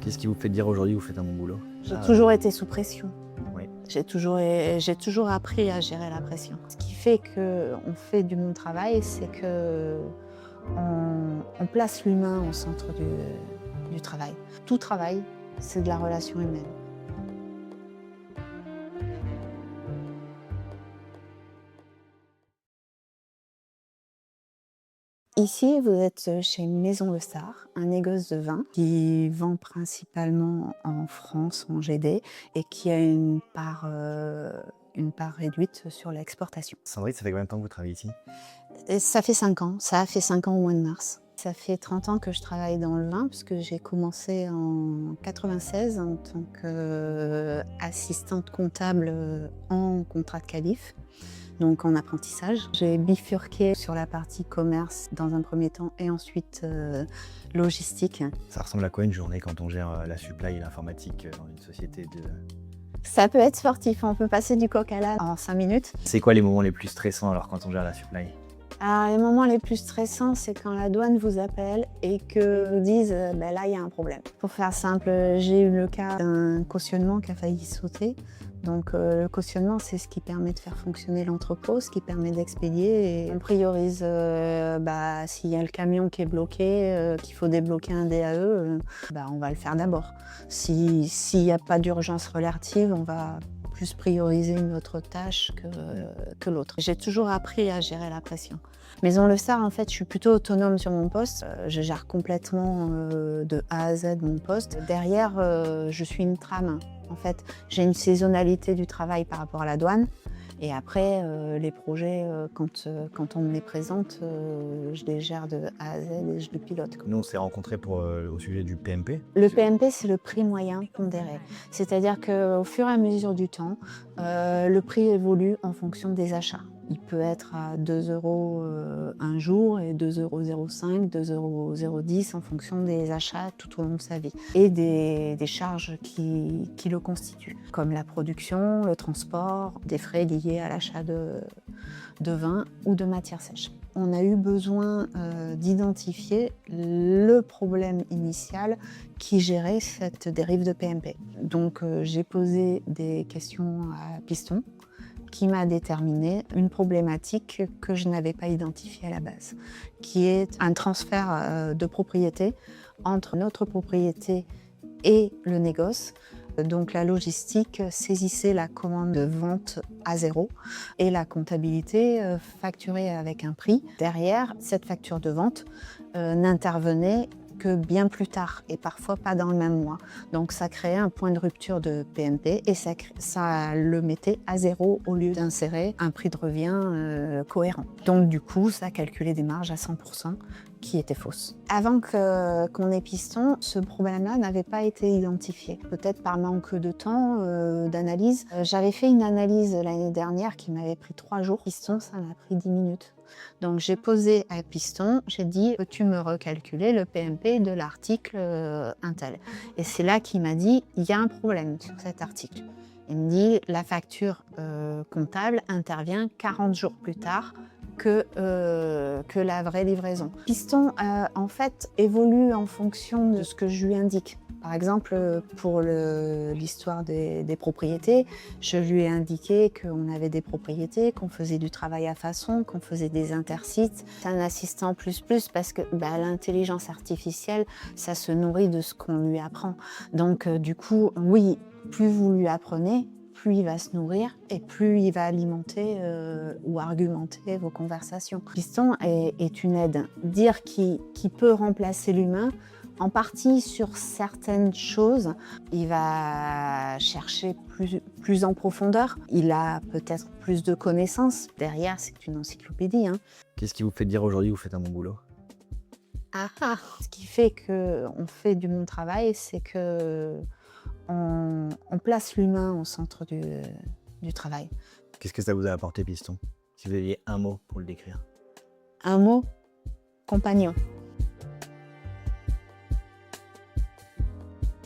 Qu'est-ce qui vous fait dire aujourd'hui que vous faites un bon boulot? J'ai toujours été sous pression. Oui. J'ai toujours appris à gérer la pression. Ce qui fait qu'on fait du bon travail, c'est qu'on place l'humain au centre du travail. Tout travail, c'est de la relation humaine. Ici, vous êtes chez Maison Le Star, un négoce de vin qui vend principalement en France, en GD, et qui a une part réduite sur l'exportation. Sandrine, ça fait combien de temps que vous travaillez ici? Et ça fait 5 ans, ça a fait 5 ans au mois de mars. Ça fait 30 ans que je travaille dans le vin, puisque j'ai commencé en 96 en tant qu'assistante comptable en contrat de qualif. Donc en apprentissage. J'ai bifurqué sur la partie commerce dans un premier temps et ensuite logistique. Ça ressemble à quoi une journée quand on gère la supply et l'informatique dans une société de... Ça peut être sportif, on peut passer du coq à l'âne en 5 minutes. C'est quoi les moments les plus stressants alors quand on gère la supply? Alors, les moments les plus stressants, c'est quand la douane vous appelle et que vous disent ben là, il y a un problème. Pour faire simple, j'ai eu le cas d'un cautionnement qui a failli sauter. Donc le cautionnement, c'est ce qui permet de faire fonctionner l'entrepôt, ce qui permet d'expédier. Et on priorise s'il y a le camion qui est bloqué, qu'il faut débloquer un DAE, on va le faire d'abord. S'il n'y a pas d'urgence relative, on va plus prioriser une autre tâche que l'autre. J'ai toujours appris à gérer la pression. Maison Le Star, en fait, je suis plutôt autonome sur mon poste. Je gère complètement de A à Z mon poste. Derrière, je suis une trame. En fait, j'ai une saisonnalité du travail par rapport à la douane. Et après, les projets, quand on me les présente, je les gère de A à Z et je les pilote. Nous, on s'est rencontrés au sujet du PMP. Le PMP, c'est le prix moyen pondéré. C'est-à-dire qu'au fur et à mesure du temps, le prix évolue en fonction des achats. Il peut être à 2 € un jour et 2,05 €, 2,10 € en fonction des achats tout au long de sa vie et des charges qui le constituent, comme la production, le transport, des frais liés à l'achat de vin ou de matières sèches. On a eu besoin d'identifier le problème initial qui gérait cette dérive de PMP. Donc j'ai posé des questions à Piston, qui m'a déterminé une problématique que je n'avais pas identifiée à la base, qui est un transfert de propriété entre notre propriété et le négoce. Donc la logistique saisissait la commande de vente à 0 et la comptabilité facturait avec un prix. Derrière, cette facture de vente n'intervenait que bien plus tard et parfois pas dans le même mois. Donc ça créait un point de rupture de PMP et ça le mettait à 0 au lieu d'insérer un prix de revient cohérent. Donc du coup, ça calculait des marges à 100% qui étaient fausses. Avant qu'on ait Piston, ce problème-là n'avait pas été identifié. Peut-être par manque de temps, d'analyse. J'avais fait une analyse l'année dernière qui m'avait pris 3 jours. Piston, ça m'a pris 10 minutes. Donc j'ai posé à Piston, j'ai dit « Peux-tu me recalculer le PMP de l'article Intel ?» Et c'est là qu'il m'a dit « Il y a un problème sur cet article ». Il me dit « La facture comptable intervient 40 jours plus tard que la vraie livraison ». Piston, en fait, évolue en fonction de ce que je lui indique. Par exemple, pour l'histoire des propriétés, je lui ai indiqué qu'on avait des propriétés, qu'on faisait du travail à façon, qu'on faisait des intersites. C'est un assistant plus parce que l'intelligence artificielle, ça se nourrit de ce qu'on lui apprend. Donc du coup, oui, plus vous lui apprenez, plus il va se nourrir et plus il va alimenter ou argumenter vos conversations. Piston est une aide. Dire qu'il peut remplacer l'humain, en partie sur certaines choses, il va chercher plus en profondeur. Il a peut-être plus de connaissances. Derrière, c'est une encyclopédie. Qu'est-ce qui vous fait dire aujourd'hui que vous faites un bon boulot? Ce qui fait qu'on fait du bon travail, c'est qu'on place l'humain au centre du travail. Qu'est-ce que ça vous a apporté, Piston? Si vous aviez un mot pour le décrire. Un mot, compagnon.